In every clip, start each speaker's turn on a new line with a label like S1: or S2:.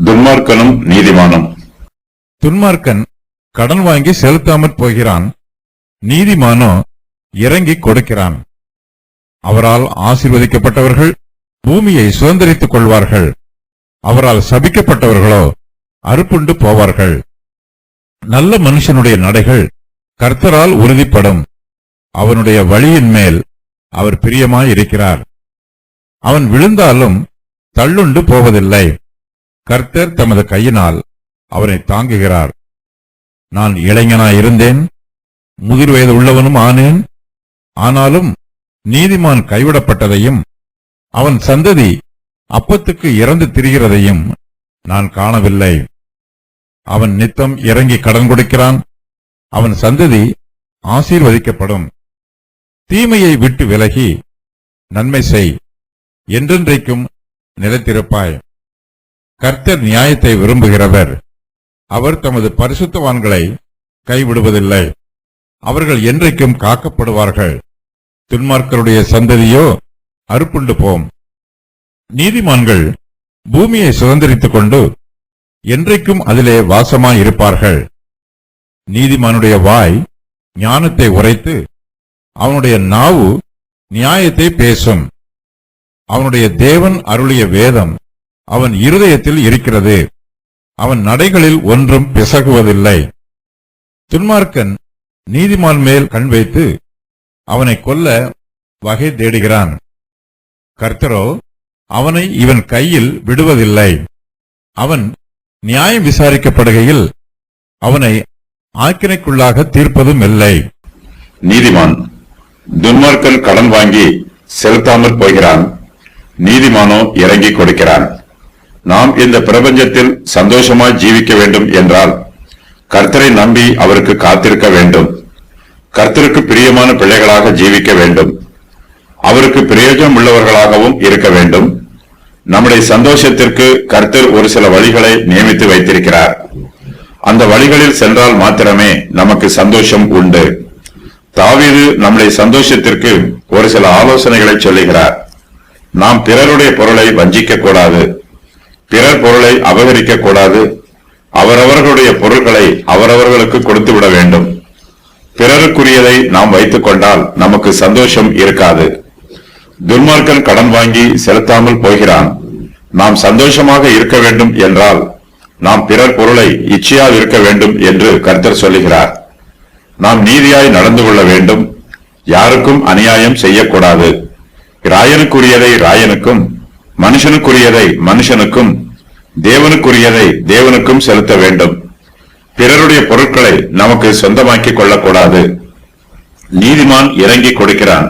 S1: துன்மார்க்கனும் நீதிமானும்.
S2: துன்மார்க்கன் கடன் வாங்கி செலுத்தாமற் போகிறான், நீதிமானோ இறங்கி கொடுக்கிறான். அவரால் ஆசீர்வதிக்கப்பட்டவர்கள் பூமியை சுதந்தரித்துக் கொள்வார்கள், அவரால் சபிக்கப்பட்டவர்களோ அறுப்புண்டு போவார்கள். நல்ல மனுஷனுடைய நடைகள் கர்த்தரால் உறுதிப்படும், அவனுடைய வழியின் மேல் அவர் பிரியமாயிருக்கிறார். அவன் விழுந்தாலும் தள்ளுண்டு போவதில்லை, கர்த்தர் தமது கையினால் அவனை தாங்குகிறார். நான் இளைஞனாயிருந்தேன், முதிர் வயது உள்ளவனும் ஆனேன். ஆனாலும் நீதிமான் கைவிடப்பட்டதையும் அவன் சந்ததி அப்பத்துக்கு இறந்து திரிகிறதையும் நான் காணவில்லை. அவன் நித்தம் இறங்கி கடன் கொடுக்கிறான், அவன் சந்ததி ஆசீர்வதிக்கப்படும். தீமையை விட்டு விலகி நன்மை செய், என்றென்றைக்கும் நிலைத்திருப்பாய். கர்த்தர் நியாயத்தை விரும்புகிறவர், அவர் தமது பரிசுத்தவான்களை கைவிடுவதில்லை. அவர்கள் என்றைக்கும் காக்கப்படுவார்கள். துன்மார்க்கருடைய சந்ததியோ அறுப்புண்டு போம். நீதிமான்கள் பூமியை சுதந்தரித்துக் கொண்டு என்றைக்கும் அதிலே வாசமாயிருப்பார்கள். நீதிமானுடைய வாய் ஞானத்தை உரைத்து, அவனுடைய நாவு நியாயத்தை பேசும். அவனுடைய தேவன் அருளிய வேதம் அவன் இருதயத்தில் இருக்கிறது, அவன் நடைகளில் ஒன்றும் பிசகுவதில்லை. துன்மார்க்கன் நீதிமான் மேல் கண் வைத்து அவனை கொல்ல வகை தேடுகிறான், கர்த்தரோ அவனை இவன் கையில் விடுவதில்லை. அவன் நியாயம் விசாரிக்கப்படுகையில் அவனை ஆக்கினைக்குள்ளாக தீர்ப்பதும் இல்லை.
S1: நீதிமான். துன்மார்க்கன் கடன் வாங்கி செலுத்தாமல் போகிறான், நீதிமானோ இறங்கி கொடுக்கிறான். நாம் இந்த பிரபஞ்சத்தில் சந்தோஷமாய் ஜீவிக்க வேண்டும் என்றால் கர்த்தரை நம்பி அவருக்கு காத்திருக்க வேண்டும். கர்த்தருக்கு பிரியமான பிள்ளைகளாக ஜீவிக்க வேண்டும். அவருக்கு பிரயோஜனம் உள்ளவர்களாகவும் இருக்க வேண்டும். நம்முடைய சந்தோஷத்திற்கு கர்த்தர் ஒரு சில வழிகளை நியமித்து வைத்திருக்கிறார். அந்த வழிகளில் சென்றால் மாத்திரமே நமக்கு சந்தோஷம் உண்டு. தாவீது நம்முடைய சந்தோஷத்திற்கு ஒரு சில ஆலோசனைகளை சொல்லுகிறார். நாம் பிறருடைய பொருளை வஞ்சிக்க கூடாது, பிறர் பொருளை அபகரிக்க கூடாது, அவரவர்களுடைய பொருட்களை அவரவர்களுக்கு கொடுத்து விட வேண்டும். பிறருக்குரியதை நாம் வைத்துக் கொண்டால் நமக்கு சந்தோஷம் இருக்காது. துன்மார்க்கன் கடன் வாங்கி செலுத்தாமல் போகிறான். நாம் சந்தோஷமாக இருக்க வேண்டும் என்றால் நாம் பிறர் பொருளை இச்சையால் இருக்க வேண்டும் என்று கர்த்தர் சொல்லுகிறார். நாம் நீதியாய் நடந்து கொள்ள வேண்டும், யாருக்கும் அநியாயம் செய்யக்கூடாது. ராயனுக்குரியதை ராயனுக்கும், மனுஷனுக்குரியதை மனுஷனுக்கும், தேவனுக்குரியதை தேவனுக்கும் செலுத்த வேண்டும். பிறருடைய பொருட்களை நமக்கு சொந்தமாக்கிக் கொள்ளக்கூடாது. நீதிமான் இறங்கி கொடுக்கிறான்.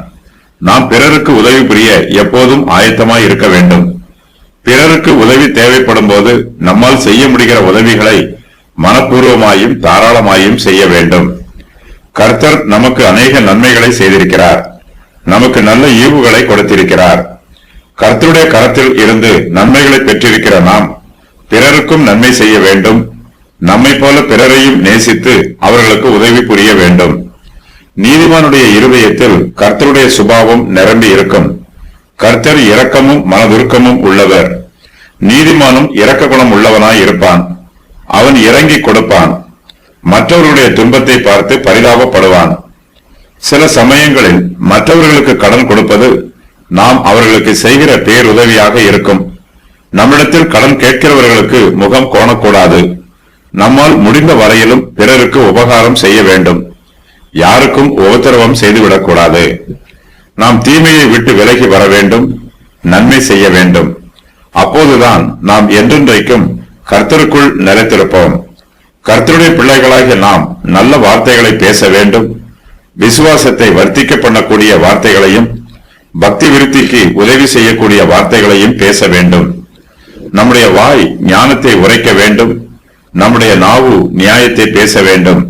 S1: நாம் பிறருக்கு உதவி புரிய எப்போதும் ஆயத்தமாய் இருக்க வேண்டும். பிறருக்கு உதவி தேவைப்படும் போது நம்மால் செய்ய முடிகிற உதவிகளை மனப்பூர்வமாயும் தாராளமாயும் செய்ய வேண்டும். கர்த்தர் நமக்கு அநேக நன்மைகளை செய்திருக்கிறார், நமக்கு நல்ல ஈவுகளை கொடுத்திருக்கிறார். கர்த்தருடைய கரத்தில் இருந்து நன்மைகளை பெற்றிருக்கிற நாம் பிறருக்கும் நன்மை செய்ய வேண்டும். நம்மை போல பிறரையும் நேசித்து அவர்களுக்கு உதவி புரிய வேண்டும். நீதிமானுடைய இருதயத்தில் கர்த்தருடைய சுபாவம் நிரம்பி இருக்கும். கர்த்தர் இரக்கமும் மனதுருக்கமும் உள்ளவர். நீதிமானும் இரக்க குணம் உள்ளவனாய் இருப்பான். அவன் இறங்கி கொடுப்பான், மற்றவர்களுடைய துன்பத்தை பார்த்து பரிதாபப்படுவான். சில சமயங்களில் மற்றவர்களுக்கு கடன் கொடுப்பது நாம் அவர்களுக்கு செய்கிற பேருதவியாக இருக்கும். நம்மிடத்தில் கடன் கேட்கிறவர்களுக்கு முகம் கோணக்கூடாது. நம்மால் முடிந்த வரையிலும் பிறருக்கு உபகாரம் செய்ய வேண்டும். யாருக்கும் உபத்திரவம் செய்துவிடக்கூடாது. நாம் தீமையை விட்டு விலகி வர வேண்டும், நன்மை செய்ய வேண்டும். அப்போதுதான் நாம் என்றென்றைக்கும் கர்த்தருக்குள் நிலைத்திருப்போம். கர்த்தருடைய பிள்ளைகளாகிய நாம் நல்ல வார்த்தைகளை பேச வேண்டும். விசுவாசத்தை வர்த்திக்க பண்ணக்கூடிய வார்த்தைகளையும் பக்தி விருத்திக்கு உதவி செய்யக்கூடிய வார்த்தைகளையும் பேச வேண்டும். நம்முடைய வாய் ஞானத்தை உரைக்க வேண்டும். நம்முடைய நாவு நியாயத்தை பேச வேண்டும்.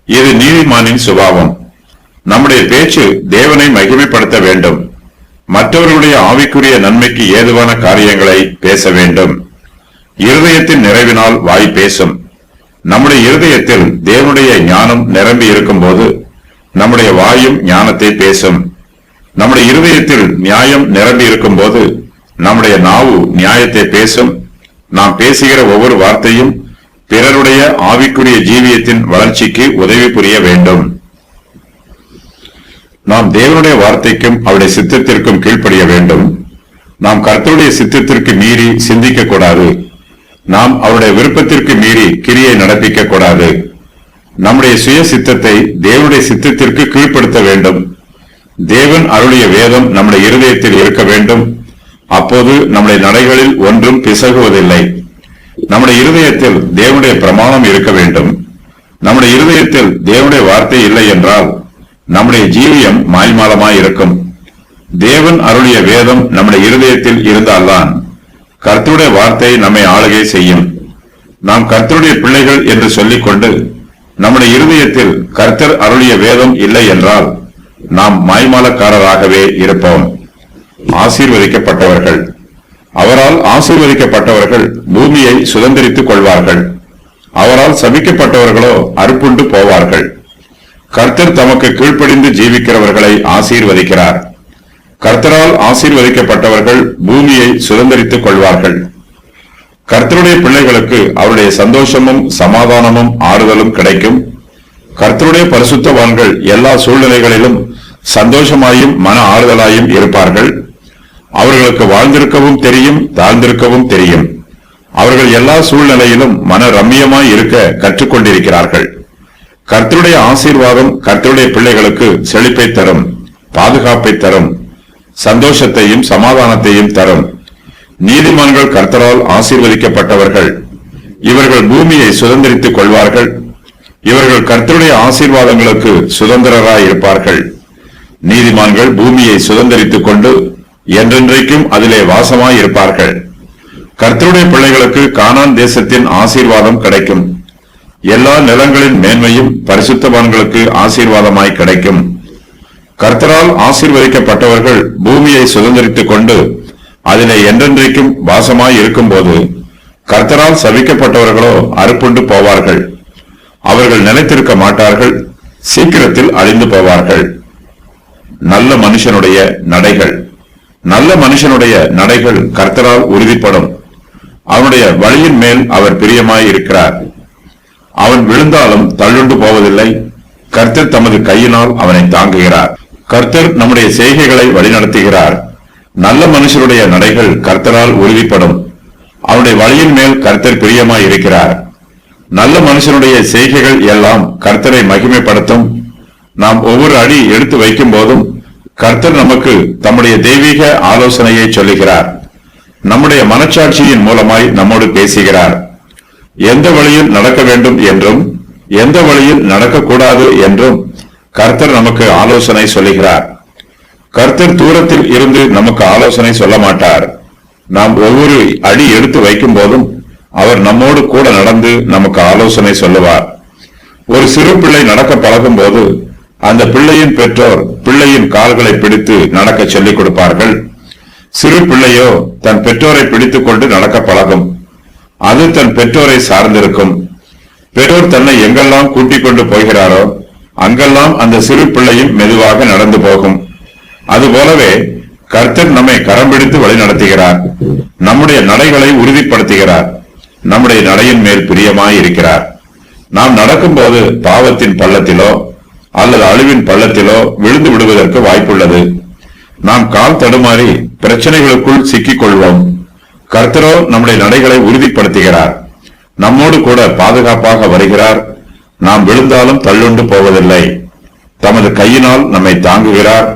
S1: இது நீதிமானின் சுபாவம். நம்முடைய பேச்சு தேவனை மகிமைப்படுத்த வேண்டும். மற்றவர்களுடைய ஆவிக்குரிய நன்மைக்கு ஏதுவான காரியங்களை பேச வேண்டும். இருதயத்தின் நிறைவினால் வாய் பேசும். நம்முடைய இருதயத்தில் தேவனுடைய ஞானம் நிரம்பி இருக்கும் போது நம்முடைய வாயும் ஞானத்தை பேசும். நம்முடைய இருதயத்தில் நியாயம் நிரம்பி இருக்கும் போது நம்முடைய நாவு நியாயத்தை பேசும். நாம் பேசுகிற ஒவ்வொரு வார்த்தையும் பிறருடைய ஆவிக்குரிய ஜீவியத்தின் வளர்ச்சிக்கு உதவி புரிய வேண்டும். நாம் தேவனுடைய வார்த்தைக்கும் அவருடைய சித்தத்திற்கும் கீழ்ப்படிய வேண்டும். நாம் கர்த்தருடைய சித்தத்திற்கு மீறி சிந்திக்க கூடாது. நாம் அவருடைய விருப்பத்திற்கு மீறி கிரியை நடப்பிக்க கூடாது. நம்முடைய சுய சித்தத்தை தேவனுடைய சித்தத்திற்கு கீழ்ப்படுத்த வேண்டும். தேவன் அருளிய வேதம் நம்முடைய இருதயத்தில் இருக்க வேண்டும். அப்போது நம்முடைய நடைகளில் ஒன்றும் பிசகுவதில்லை. நம்முடைய இருதயத்தில் தேவனுடைய பிரமாணம் இருக்க வேண்டும். நம்முடைய இருதயத்தில் தேவனுடைய வார்த்தை இல்லை என்றால் நம்முடைய ஜீவியம் மாய்மாலமாய் இருக்கும். தேவன் அருளிய வேதம் நம்முடைய இருதயத்தில் இருந்தால்தான் கர்த்தருடைய வார்த்தை நம்மை ஆளுகை செய்யும். நாம் கர்த்தருடைய பிள்ளைகள் என்று சொல்லிக்கொண்டு நம்முடைய இருதயத்தில் கர்த்தர் அருளிய வேதம் இல்லை என்றால் நாம் மாய்மாலக்காரராகவே இருப்போம். ஆசீர்வதிக்கப்பட்டவர்கள், அவரால் ஆசீர்வதிக்கப்பட்டவர்கள் பூமியை சுதந்திரித்துக் கொள்வார்கள். அவரால் சபிக்கப்பட்டவர்களோ அறுப்புண்டு போவார்கள். கர்த்தர் தமக்கு கீழ்ப்படிந்து ஜீவிக்கிறவர்களை ஆசீர்வதிக்கிறார். கர்த்தரால் ஆசீர்வதிக்கப்பட்டவர்கள் பூமியை சுதந்திரித்துக் கொள்வார்கள். கர்த்தருடைய பிள்ளைகளுக்கு அவருடைய சந்தோஷமும் சமாதானமும் ஆறுதலும் கிடைக்கும். கர்த்தருடைய பரிசுத்தவான்கள் எல்லா சூழ்நிலைகளிலும் சந்தோஷமாயும் மன ஆறுதலாயும் இருப்பார்கள். அவர்களுக்கு வாழ்ந்திருக்கவும் தெரியும், தாழ்ந்திருக்கவும் தெரியும். அவர்கள் எல்லா சூழ்நிலையிலும் மன ரம்மியமாய் இருக்க கற்றுக்கொண்டிருக்கிறார்கள். கர்த்தருடைய ஆசீர்வாதம் கர்த்தருடைய பிள்ளைகளுக்கு செழிப்பை தரும், பாதுகாப்பை தரும், சந்தோஷத்தையும் சமாதானத்தையும் தரும். நீதிமான்கள் கர்த்தரால் ஆசீர்வதிக்கப்பட்டவர்கள். இவர்கள் பூமியை சுதந்திரித்துக் கொள்வார்கள். இவர்கள் கர்த்தருடைய ஆசீர்வாதங்களுக்கு சுதந்திரராய் இருப்பார்கள். நீதிமான்கள் பூமியை சுதந்திரித்துக் கொண்டு என்றென்றைக்கும் அதிலே வாசமாய் இருப்பார்கள். கர்த்தருடைய பிள்ளைகளுக்கு கானான் தேசத்தின் ஆசீர்வாதம் கிடைக்கும். எல்லா நிலங்களின் மேன்மையும் பரிசுத்தவான்களுக்கு ஆசீர்வாதமாய் கிடைக்கும். கர்த்தரால் ஆசீர்வதிக்கப்பட்டவர்கள் பூமியை சுதந்திரித்துக் கொண்டு அதிலே என்றென்றைக்கும் வாசமாய் இருக்கும் போது கர்த்தரால் சபிக்கப்பட்டவர்களோ அறுப்புண்டு போவார்கள். அவர்கள் நிலைத்திருக்க மாட்டார்கள், சீக்கிரத்தில் அழிந்து போவார்கள். நல்ல மனுஷனுடைய நடைகள், நல்ல மனுஷனுடைய நடைகள் கர்த்தரால் உறுதிப்படும். அவனுடைய வழியின் மேல் அவர் பிரியமாய் இருக்கிறார். அவன் விழுந்தாலும் தள்ளுண்டு போவதில்லை. கர்த்தர் தமது கையினால் அவனை தாங்குகிறார். கர்த்தர் நம்முடைய செய்கைகளை வழிநடத்துகிறார். நல்ல மனுஷருடைய நடைகள் கர்த்தரால் உறுதிப்படும். அவனுடைய வழியின் மேல் கர்த்தர் பிரியமாய் இருக்கிறார். நல்ல மனுஷனுடைய செய்கைகள் எல்லாம் கர்த்தரை மகிமைப்படுத்தும். நாம் ஒவ்வொரு அடி எடுத்து வைக்கும் போதும் கர்த்தர் நமக்கு தம்முடைய தெய்வீக ஆலோசனையை சொல்லுகிறார். நம்முடைய மனச்சாட்சியின் மூலமாய் நம்மோடு பேசுகிறார். எந்த வழியில் நடக்க வேண்டும் என்றும் எந்த வழியில் நடக்கக்கூடாது என்றும் கர்த்தர் நமக்கு ஆலோசனை சொல்லுகிறார். கர்த்தர் தூரத்தில் இருந்து நமக்கு ஆலோசனை சொல்ல மாட்டார். நாம் ஒவ்வொரு அடி எடுத்து வைக்கும் போதும் அவர் நம்மோடு கூட நடந்து நமக்கு ஆலோசனை சொல்லுவார். ஒரு சிறு பிள்ளை நடக்க பழகும் போது அந்த பிள்ளையின் பெற்றோர் பிள்ளையின் கால்களை பிடித்து நடக்க சொல்லிக் கொடுப்பார்கள். சிறு பிள்ளையோ தன் பெற்றோரை பிடித்துக் கொண்டு நடக்க பழகும். அது தன் பெற்றோரை சார்ந்திருக்கும். பெற்றோர் தன்னை எங்கெல்லாம் கூட்டிக் கொண்டு போகிறாரோ அங்கெல்லாம் அந்த சிறு பிள்ளையும் மெதுவாக நடந்து போகும். அதுபோலவே கர்த்தர் நம்மை கரம் பிடித்து வழி நடத்துகிறார். நம்முடைய நடைகளை உறுதிப்படுத்துகிறார். நம்முடைய நடையின் மேல் பிரியமாய் இருக்கிறார். நாம் நடக்கும்போது பாவத்தின் பள்ளத்திலோ அல்லது அழிவின் பள்ளத்திலோ விழுந்து விடுவதற்கு வாய்ப்புள்ளது. நாம் கால் தடுமாறி பிரச்சனைகளுக்குள் சிக்கிக் கொள்வோம். கர்த்தரோ நம்முடைய நடைகளை உறுதிப்படுத்துகிறார். நம்மோடு கூட பாதுகாப்பாக வருகிறார். நாம் விழுந்தாலும் தள்ளுண்டு போவதில்லை. தமது கையினால் நம்மை தாங்குகிறார்.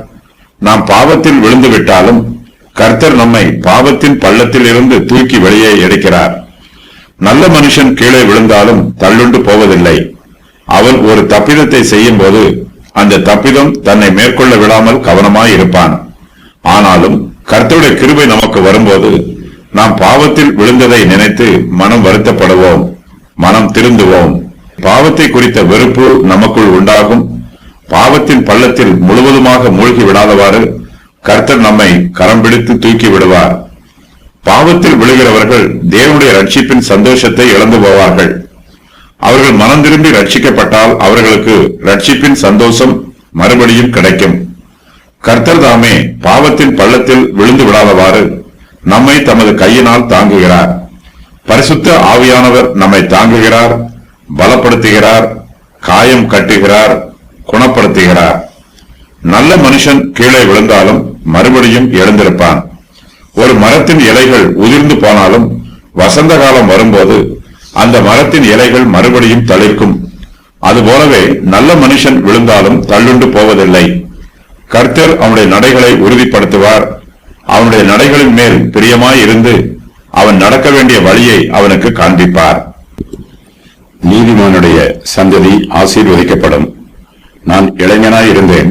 S1: நாம் பாவத்தில் விழுந்து விட்டாலும் கர்த்தர் நம்மை பாவத்தின் பள்ளத்தில் இருந்து தூக்கி வெளியே எடுக்கிறார். நல்ல மனுஷன் கீழே விழுந்தாலும் தள்ளுண்டு போவதில்லை. அவன் ஒரு தப்பிதத்தை செய்யும் போது அந்த தப்பிதம் தன்னை மேற்கொள்ள விடாமல் கவனமாய் இருப்பான். ஆனாலும் கர்த்தருடைய கிருபை நமக்கு வரும்போது நாம் பாவத்தில் விழுந்ததை நினைத்து மனம் வருத்தப்படுவோம், மனம் திருந்துவோம். பாவத்தை குறித்த வெறுப்பு நமக்குள் உண்டாகும். பாவத்தின் பள்ளத்தில் முழுவதுமாக மூழ்கி விடாதவாறு கர்த்தர் நம்மை கரம் பிடித்து தூக்கி விடுவார். பாவத்தில் விழுகிறவர்கள் தேவனுடைய ரட்சிப்பின் சந்தோஷத்தை இழந்து போவார்கள். அவர்கள் மனம் திரும்பி ரட்சிக்கப்பட்டால் அவர்களுக்கு ரட்சிப்பின் சந்தோஷம் மறுபடியும் கிடைக்கும். கர்த்தர் தாமே பாவத்தின் பள்ளத்தில் விழுந்து விடாதவாறு நம்மை தமது கையினால் தாங்குகிறார். பரிசுத்த ஆவியானவர் நம்மை தாங்குகிறார், பலப்படுத்துகிறார், காயம் கட்டுகிறார், குணப்படுத்துகிறார். நல்ல மனுஷன் கீழே விழுந்தாலும் மறுபடியும் எழுந்திருப்பான். ஒரு மரத்தின் இலைகள் உதிர்ந்து போனாலும் வசந்த காலம் வரும்போது அந்த மரத்தின் இலைகள் மறுபடியும் தளிர்க்கும். அதுபோலவே நல்ல மனுஷன் விழுந்தாலும் தள்ளுண்டு போவதில்லை. கர்த்தர் அவனுடைய நடைகளை உறுதிப்படுத்துவார். அவனுடைய நடைகளின் மேல் பிரியமாயிருந்து அவன் நடக்க வேண்டிய வழியை அவனுக்கு காண்பிப்பார். நீதிமானுடைய சந்ததி ஆசீர்வதிக்கப்படும். நான் இளைஞனாய் இருந்தேன்,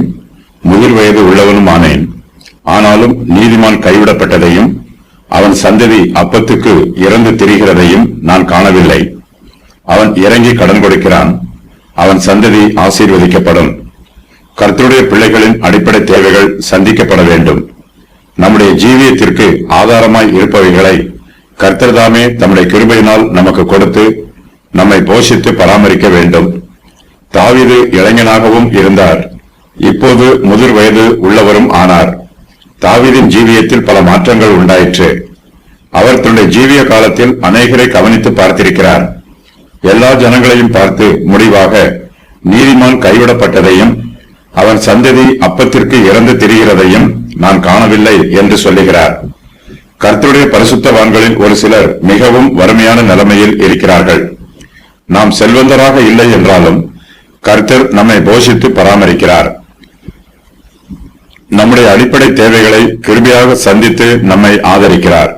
S1: முதிர் வயது உள்ளவனும் ஆனேன். ஆனாலும் நீதிமான் கைவிடப்பட்டதையும் அவன் சந்ததி அப்பத்துக்கு இறந்து திரிகிறதையும் நான் காணவில்லை. அவன் இறங்கி கடன் கொடுக்கிறான், அவன் சந்ததி ஆசீர்வதிக்கப்படும். கர்த்தருடைய பிள்ளைகளின் அடிப்படை தேவைகள் சந்திக்கப்பட வேண்டும். நம்முடைய ஜீவியத்திற்கு ஆதாரமாய் இருப்பவைகளை கர்த்தர்தாமே தம்முடைய கிருபையினால் நமக்கு கொடுத்து நம்மை போஷித்து பராமரிக்க வேண்டும். தாவீது இளைஞனாகவும் இருந்தார், இப்போது முதிர் வயது உள்ளவரும் ஆனார். தாவீதின் ஜீவியத்தில் பல மாற்றங்கள் உண்டாயிற்று. அவர் தன்னுடைய ஜீவிய காலத்தில் அநேகரை கவனித்து பார்த்திருக்கிறார். எல்லா ஜனங்களையும் பார்த்து முடிவாக நீதிமான் கைவிடப்பட்டதையும் அவன் சந்ததி அப்பத்திற்கு இறந்து திரிகிறதையும் நான் காணவில்லை என்று சொல்லுகிறார். கர்த்தருடைய பரிசுத்தவான்களில் ஒரு சிலர் மிகவும் வறுமையான நிலைமையில் இருக்கிறார்கள். நாம் செல்வந்தராக இல்லை என்றாலும் கர்த்தர் நம்மை போஷித்து பராமரிக்கிறார். நம்முடைய அடிப்படை தேவைகளை கிருபையாக சந்தித்து நம்மை ஆதரிக்கிறார்.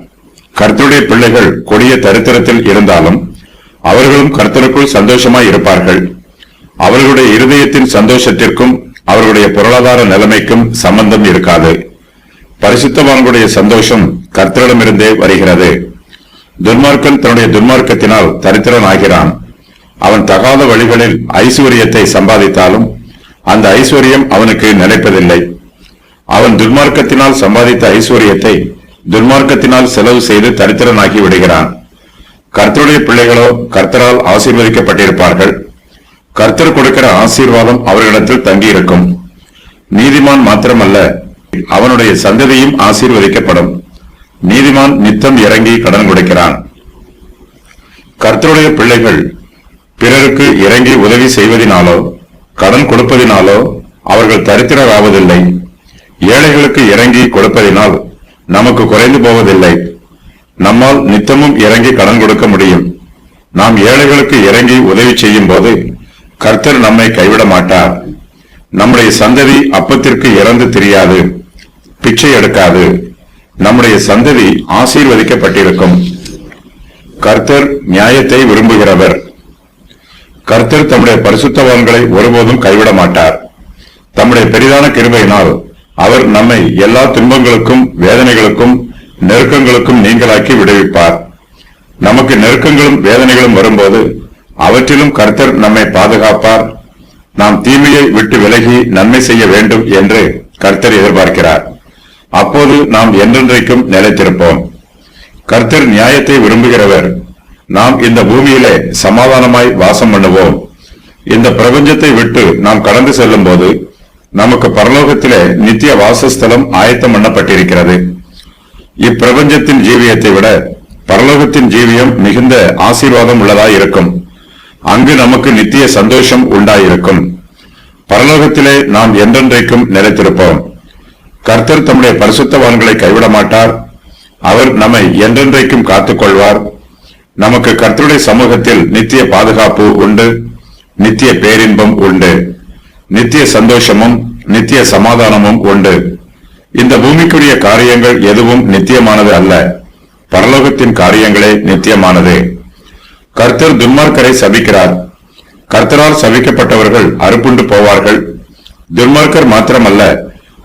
S1: கர்த்தருடைய பிள்ளைகள் கொடிய தரித்திரத்தில் இருந்தாலும் அவர்களும் கர்த்தருக்குள் சந்தோஷமாய் இருப்பார்கள். அவர்களுடைய இருதயத்தின் சந்தோஷத்திற்கும் அவர்களுடைய பொருளாதார நிலைமைக்கும் சம்பந்தம் இருக்காது. பரிசுத்தவான்களுடைய சந்தோஷம் கர்த்தரிடமிருந்தே வருகிறது. துன்மார்க்கன் தன்னுடைய துன்மார்க்கத்தினால் தரித்திரன் ஆகிறான். அவன் தகாத வழிகளில் ஐஸ்வர்யத்தை சம்பாதித்தாலும் அந்த ஐஸ்வர்யம் அவனுக்கு நிலைப்பதில்லை. அவன் துன்மார்க்கத்தினால் சம்பாதித்த ஐஸ்வர்யத்தை துன்மார்க்கத்தினால் செலவு செய்து தரித்திரனாகி விடுகிறான். கர்த்தருடைய பிள்ளைகளோ கர்த்தரால் ஆசீர்வதிக்கப்பட்டிருப்பார்கள். கர்த்தர் கொடுக்கிற ஆசீர்வாதம் அவர்களிடத்தில் தங்கியிருக்கும். நீதிமான் மாத்திரமல்ல, அவனுடைய சந்ததியும் ஆசீர்வதிக்கப்படும். நீதிமான் நித்தம் இறங்கி கடன் கொடுக்கிறான். கர்த்தருடைய பிள்ளைகள் பிறருக்கு இறங்கி உதவி செய்வதினாலோ கடன் கொடுப்பதினாலோ அவர்கள் தரித்திரராவதில்லை. ஏழைகளுக்கு இறங்கி கொடுப்பதினால் நமக்கு குறைந்து போவதில்லை. நம்மால் நித்தமும் இறங்கி கடன் கொடுக்க முடியும். நாம் ஏழைகளுக்கு இறங்கி உதவி செய்யும் போது கர்த்தர் நம்மை கைவிட மாட்டார். நம்முடைய சந்ததி அப்பத்திற்கு இறந்து தெரியாது, பிச்சை எடுக்காது. நம்முடைய சந்ததி ஆசீர்வதிக்கப்பட்டிருக்கும். கர்த்தர் நியாயத்தை விரும்புகிறவர். கர்த்தர் தம்முடைய பரிசுத்தவான்களை ஒருபோதும் கைவிட மாட்டார். தம்முடைய பெரிதான கிருபையினால் அவர் நம்மை எல்லா துன்பங்களுக்கும் வேதனைகளுக்கும் நெருக்கங்களுக்கும் நீங்களாக்கி விடுவிப்பார். நமக்கு நெருக்கங்களும் வேதனைகளும் வரும்போது அவற்றிலும் கர்த்தர் நம்மை பாதுகாப்பார். நாம் தீமையை விட்டு விலகி நன்மை செய்ய வேண்டும் என்று கர்த்தர் எதிர்பார்க்கிறார். அப்போது நாம் என்றென்றைக்கும் நிலைத்திருப்போம். கர்த்தர் நியாயத்தை விரும்புகிறவர். நாம் இந்த பூமியிலே சமாதானமாய் வாசம் பண்ணுவோம். இந்த பிரபஞ்சத்தை விட்டு நாம் கடந்து செல்லும் போது நமக்கு பரலோகத்திலே நித்திய வாசஸ்தலம் ஆயத்தம் பண்ணப்பட்டிருக்கிறது. இப்பிரபஞ்சத்தின் ஜீவியத்தை விட பரலோகத்தின் ஜீவியம் மிகுந்த ஆசீர்வாதம் உள்ளதாய் இருக்கும். அங்கு நமக்கு நித்திய சந்தோஷம் உண்டாயிருக்கும். பரலோகத்திலே நாம் என்றென்றைக்கும் நிலைத்திருப்போம். கர்த்தர் தம்முடைய பரிசுத்தவான்களை கைவிட மாட்டார். அவர் நம்மை என்றென்றைக்கும் காத்துக்கொள்வார். நமக்கு கர்த்தருடைய சமூகத்தில் நித்திய பாதுகாப்பு உண்டு, நித்திய பேரின்பம் உண்டு, நித்திய சந்தோஷமும் நித்திய சமாதானமும் உண்டு. இந்த பூமிக்குரிய காரியங்கள் எதுவும் நித்தியமானது அல்ல, பரலோகத்தின் காரியங்களே நித்தியமானது. கர்த்தர் துன்மார்க்கரை சபிக்கிறார். கர்த்தரால் சபிக்கப்பட்டவர்கள் அறுப்புண்டு போவார்கள். துன்மார்க்கர் மாத்திரமல்ல,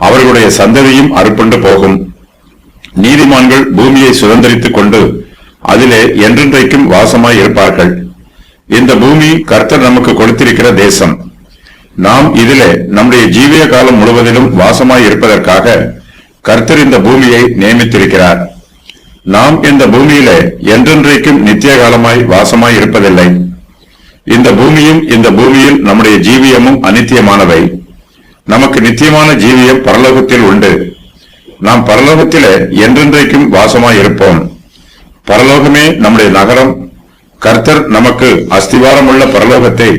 S1: அவர்களுடைய சந்ததியும் அறுப்புண்டு போகும். நீதிமான்கள் பூமியை சுதந்திரித்துக் கொண்டு அதிலே என்றென்றைக்கும் வாசமாய் இருப்பார்கள். இந்த பூமி கர்த்தர் நமக்கு கொடுத்திருக்கிற தேசம். நாம் இதிலே நம்முடைய ஜீவிய காலம் முழுவதிலும் வாசமாய் இருப்பதற்காக கர்த்தர் இந்த பூமியை நியமித்திருக்கிறார். நாம் இந்த பூமியிலே என்றென்றைக்கும் நித்திய காலமாய் வாசமாய் இருப்பதில்லை. இந்த பூமியும் இந்த பூமியில் நம்முடைய ஜீவியமும் அநித்தியமானவை. நமக்கு நித்தியமான ஜீவியம் பரலோகத்தில் உண்டு. நாம் பரலோகத்திலே என்றென்றைக்கும் வாசமாய் இருப்போம். பரலோகமே நம்முடைய நகரம். கர்த்தர் நமக்கு அஸ்திவாரமுள்ள பரலோகத்தை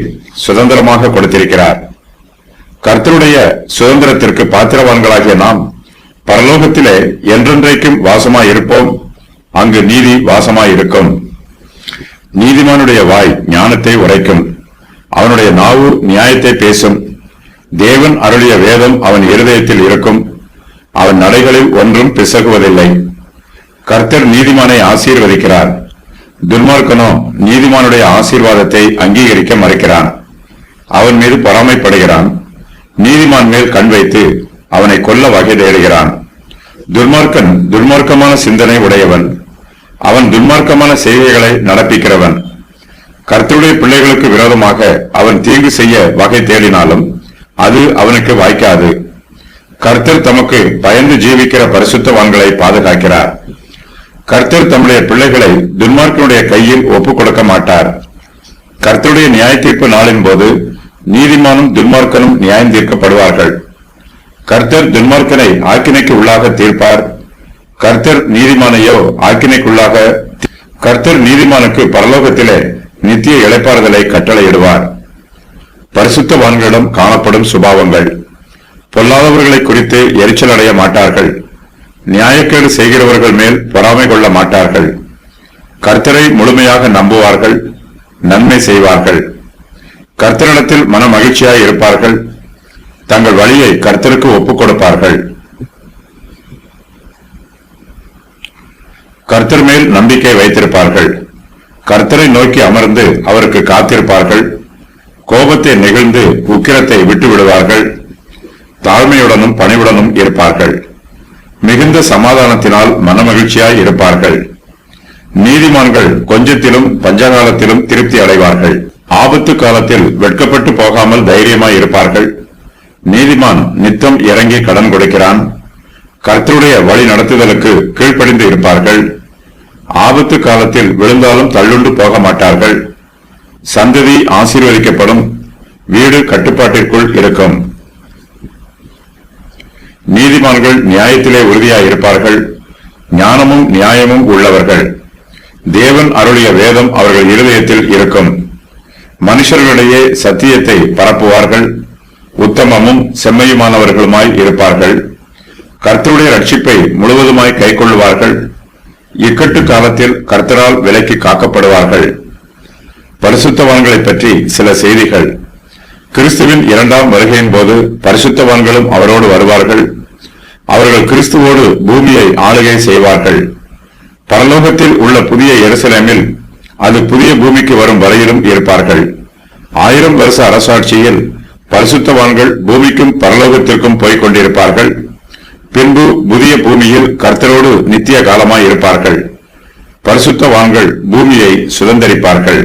S1: சுதந்திரமாக கொடுத்திருக்கிறார். கர்த்தருடைய சுதந்திரத்திற்கு பாத்திரவான்களாகிய நாம் பரலோகத்திலே என்றென்றைக்கும் வாசமாயிருப்போம். அங்கு நீதி வாசமாயிருக்கும். நீதிமானுடைய வாய் ஞானத்தை உரைக்கும். அவனுடைய நாவு நியாயத்தை பேசும். தேவன் அருளிய வேதம் அவன் இருதயத்தில் இருக்கும். அவன் நடைகளில் ஒன்றும் பிசகுவதில்லை. கர்த்தர் நீதிமானை ஆசீர்வதிக்கிறார். துன்மார்க்கனோ நீதிமானுடைய ஆசீர்வாதத்தை அங்கீகரிக்க மறுக்கிறான். அவன் மீது பொறாமைப்படுகிறான். நீதிமான் மேல் கண் வைத்து அவனை கொல்ல வகை தேடுகிறான். துன்மார்க்கன் துன்மார்க்கமான சிந்தனை உடையவன். அவன் துன்மார்க்கமான செய்கைகளை நடப்பிக்கிறவன். கர்த்தருடைய பிள்ளைகளுக்கு விரோதமாக அவன் தீங்கு செய்ய வகை தேடினாலும் அது அவனுக்கு வாய்க்காது. கர்த்தர் தமக்கு பயந்து ஜீவிக்கிற பரிசுத்தவான்களை பாதுகாக்கிறார். கர்த்தர் தம்முடைய பிள்ளைகளை துன்மார்க்கனுடைய கையில் ஒப்புக் கொடுக்க மாட்டார். கர்த்தருடைய நியாய தீர்ப்பு நாளின் போது நீதிமானும் துன்மார்க்கனும் நியாயம் தீர்க்கப்படுவார்கள். கர்த்தர் துன்மார்க்கனை ஆக்கினைக்கு உள்ளாக தீர்ப்பார். கர்த்தர் நீதிமானையோ ஆக்கினைக்குள்ளாக. கர்த்தர் நீதிமானுக்கு பரலோகத்திலே நித்திய இளைப்பாறுதலை கட்டளையிடுவார். பரிசுத்தவான்களிடம் காணப்படும் சுபாவங்கள். பொல்லாதவர்களை குறித்து எரிச்சல் அடைய மாட்டார்கள். நியாயக்கேடு செய்கிறவர்கள் மேல் பொறாமை கொள்ள மாட்டார்கள். கர்த்தரை முழுமையாக நம்புவார்கள். நன்மை செய்வார்கள். கர்த்தரிடத்தில் மன மகிழ்ச்சியாய் இருப்பார்கள். தங்கள் வழியை கர்த்தருக்கு ஒப்புக் கொடுப்பார்கள். கர்த்தர் மேல் நம்பிக்கை வைத்திருப்பார்கள். கர்த்தரை நோக்கி அமர்ந்து அவருக்கு காத்திருப்பார்கள். கோபத்தை நெகிழ்ந்து உக்கிரத்தை விட்டு விடுவார்கள். தாழ்மையுடனும் பணிவுடனும் இருப்பார்கள். மிகுந்த சமாதானத்தினால் மனமகிழ்ச்சியாய் இருப்பார்கள். நீதிமான்கள் கொஞ்சத்திலும் பஞ்சகாலத்திலும் திருப்தி அடைவார்கள். ஆபத்து காலத்தில் வெட்கப்பட்டு போகாமல் தைரியமாய் இருப்பார்கள். நீதிமான் நித்தம் இறங்கி கடன் கொடுக்கிறான். கர்த்தருடைய வழி நடத்துதலுக்கு கீழ்ப்படிந்து இருப்பார்கள். ஆபத்து காலத்தில் விழுந்தாலும் தள்ளுண்டு போக மாட்டார்கள். சந்ததி ஆசீர்வதிக்கப்படும். வீடு கட்டுப்பாட்டிற்குள் இருக்கும். நீதிமான்கள் நியாயத்திலே உறுதியாயிருப்பார்கள். ஞானமும் நியாயமும் உள்ளவர்கள். தேவன் அருளிய வேதம் அவர்கள் இருதயத்தில் இருக்கும். மனுஷர்களிடையே சத்தியத்தை பரப்புவார்கள். உத்தமமும் செம்மையுமானவர்களுமாய் இருப்பார்கள். கர்த்தருடைய ரட்சிப்பை முழுவதுமாய் கைக்கொள்ளுவார்கள். இக்கட்டு காலத்தில் கர்த்தரால் விலக்கி காக்கப்படுவார்கள். பரிசுத்தவான்களை பற்றி சில செய்திகள். கிறிஸ்துவின் இரண்டாம் வருகையின் போது பரிசுத்தவான்களும் அவரோடு வருவார்கள். அவர்கள் கிறிஸ்துவோடு பூமியை ஆளுகை செய்வார்கள். பரலோகத்தில் உள்ள புதிய எருசலேமில் அது புதிய பூமிக்கு வரும் வரையிலும் இருப்பார்கள். 1000 வருஷ அரசாட்சியில் பரிசுத்தவான்கள் பூமிக்கும் பரலோகத்திற்கும் போய்க் கொண்டிருப்பார்கள். பின்பு புதிய பூமியில் கர்த்தரோடு நித்திய காலமாய் இருப்பார்கள். பரிசுத்தவான்கள் பூமியை சுதந்தரிப்பார்கள்.